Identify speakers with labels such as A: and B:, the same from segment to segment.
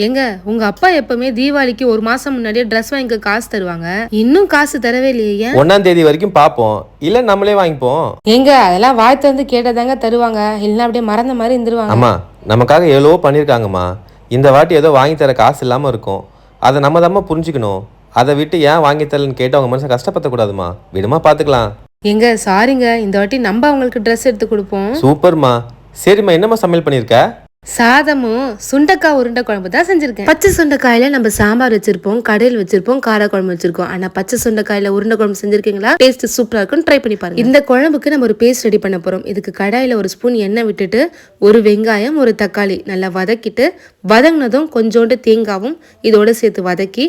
A: எங்க உங்க அப்பா எப்பவுமே தீபாவளிக்கு ஒரு மாசம் முன்னாடியே ட்ரெஸ் வாங்கிக்க காசு தருவாங்க. இன்னும் காசு தரவே இல்லையே.
B: 1ஆம் தேதி வரைக்கும் பாப்போம், இல்ல நம்மளே வாங்கிப்போம்.
A: எங்க அதெல்லாம் வாய்த்து வந்து கேட்டதாங்க தருவாங்க, இல்லைன்னா அப்படியே மறந்த மாதிரி இருந்துருவாங்க.
B: அம்மா, நமக்காக எவ்வளவோ பண்ணியிருக்காங்கம்மா. இந்த வாட்டி ஏதோ வாங்கி தர காசு இல்லாமல் இருக்கும். அதை நம்ம தாம்மா புரிஞ்சுக்கணும். அதை விட்டு ஏன் வாங்கி தரலன்னு கேட்டு அவங்க மனசை கஷ்டப்படுத்தக்கூடாதுமா. விடுமா, பார்த்துக்கலாம்.
A: எங்க சாரிங்க, இந்த வாட்டி நம்ம அவங்களுக்கு ட்ரெஸ் எடுத்து கொடுப்போம்.
B: சூப்பர்மா. சரிம்மா, என்னம்மா சமையல் பண்ணியிருக்க?
A: சாதமும் சுண்டக்காய் உருண்டை குழம்பு தான் செஞ்சிருக்கேன். பச்சை சுண்டைக்காயில நம்ம சாம்பார் வச்சிருப்போம், கடையில் வச்சிருப்போம், கார குழம்பு வச்சிருக்கோம். ஆனா பச்சை சுண்டைக்காயில உருண்டை குழம்பு செஞ்சிருக்கீங்களா? டேஸ்ட் சூப்பரா இருக்கும், ட்ரை பண்ணி பாருங்க. இந்த குழம்புக்கு நம்ம ஒரு பேஸ்ட் ரெடி பண்ண போறோம். இதுக்கு கடாயில ஒரு ஸ்பூன் எண்ணெய் விட்டுட்டு ஒரு வெங்காயம் ஒரு தக்காளி நல்லா வதக்கிட்டு, வதங்கினதும் கொஞ்சோண்டு தேங்காவும் இதோட சேர்த்து வதக்கி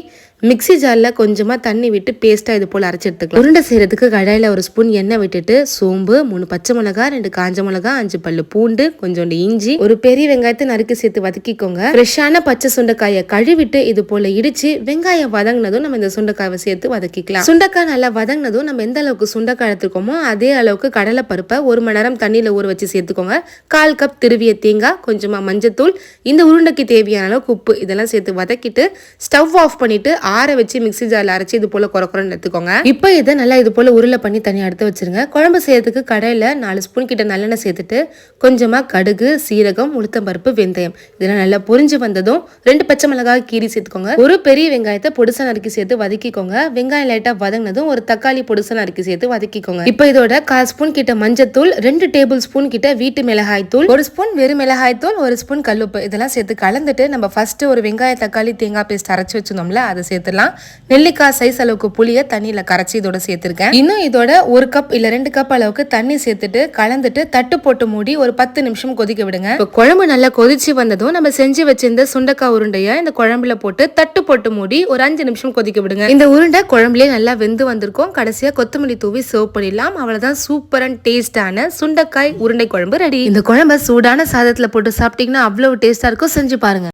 A: மிக்சி ஜாரில் கொஞ்சமாக தண்ணி விட்டு பேஸ்ட்டாக இது போல் அரைச்சி எடுத்துக்கலாம். உருண்டை செய்கிறதுக்கு கடாயில் ஒரு ஸ்பூன் எண்ணெய் விட்டுட்டு சோம்பு, 3 பச்சை மிளகா, 2 காஞ்ச மிளகா, 5 பல்லு பூண்டு, கொஞ்சோண்டு இஞ்சி, ஒரு பெரிய வெங்காயத்தை நறுக்கி சேர்த்து வதக்கிக்கோங்க. ஃப்ரெஷ்ஷான பச்சை சுண்டைக்காயை கழுவிட்டு இது போல் இடிச்சு வெங்காயம் வதங்கினதும் நம்ம இந்த சுண்டைக்காயை சேர்த்து வதக்கிக்கலாம். சுண்டைக்காய் நல்லா வதங்கினதும் நம்ம எந்த அளவுக்கு சுண்டைக்காய் எடுத்துக்கோமோ அதே அளவுக்கு கடலை பருப்பை 1 மணி நேரம் தண்ணியில் ஊற வச்சு சேர்த்துக்கோங்க. 1/4 கப் திருவிய தேங்காய், கொஞ்சமாக மஞ்சத்தூள், இந்த உருண்டைக்கு தேவையான அளவுக்கு உப்பு, இதெல்லாம் சேர்த்து வதக்கிட்டு ஸ்டவ் ஆஃப் பண்ணிட்டு ஆற வச்சு மிக்சி ஜாரில் அரைச்சி இது போல குறக்குறன்னு எடுத்துக்கோங்க. இப்போ இதை நல்லா இது போல உருளை பண்ணி தனியாக எடுத்து வச்சிருங்க. குழம்பு செய்யறதுக்கு கடையில் 4 ஸ்பூன் கிட்ட நல்லெண்ணெய் சேர்த்துட்டு கொஞ்சமா கடுகு, சீரகம், உளுத்தம்பருப்பு, வெந்தயம் இதெல்லாம் நல்லா பொரிஞ்சு வந்ததும் 2 பச்சை மிளகாய் கீரி சேர்த்துக்கோங்க. ஒரு பெரிய வெங்காயத்தை பொடிசா நறுக்கி சேர்த்து வதக்கிக்கோங்க. வெங்காயம் லைட்டா வதங்கினதும் ஒரு தக்காளி பொடிசா நறுக்கி சேர்த்து வதக்கிக்கோங்க. இப்போ இதோட 1/4 ஸ்பூன் கிட்ட மஞ்சத்தூள், 2 டேபிள் ஸ்பூன் கிட்ட வீட்டு மிளகாய் தூள், 1 ஸ்பூன் வெறும் மிளகாய் தூள், 1 ஸ்பூன் கல்லுப்பு இதெல்லாம் சேர்த்து கலந்துட்டு நம்ம ஃபர்ஸ்ட் ஒரு வெங்காய தக்காளி தேங்காய் பேஸ்ட் அரைச்சு வச்சிருந்தோம்ல அதை சேர்த்துலாம். நெல்லிக்காய் சைஸ் அளவுக்கு புளிய தண்ணியில கரைச்சி இதோட சேர்த்திருக்கேன். இன்னும் இதோட 1 கப் இல்ல 2 கப் அளவுக்கு தண்ணி சேர்த்துட்டு கலந்துட்டு தட்டு போட்டு மூடி ஒரு 10 நிமிஷம் கொதிக்க விடுங்க. குழம்பு நல்லா கொதிச்சு வந்ததும் நம்ம செஞ்சு வச்சிருந்த சுண்டைக்காய் உருண்டைய இந்த குழம்புல போட்டு தட்டு போட்டு மூடி ஒரு 5 நிமிஷம் கொதிக்க விடுங்க. இந்த உருண்டை குழம்புலயே நல்லா வெந்து வந்திருக்கும். கடைசியா கொத்தமல்லி தூவி சர்வ் பண்ணிடலாம். அவ்வளவுதான், சூப்பர் அண்ட் டேஸ்டான சுண்டைக்காய் உருண்டை குழம்பு ரெடி. இந்த குழம்பு சூடான சாதத்துல போட்டு சாப்பிட்டீங்கன்னா அவ்வளவு டேஸ்டா இருக்கும். செஞ்சு பாருங்க.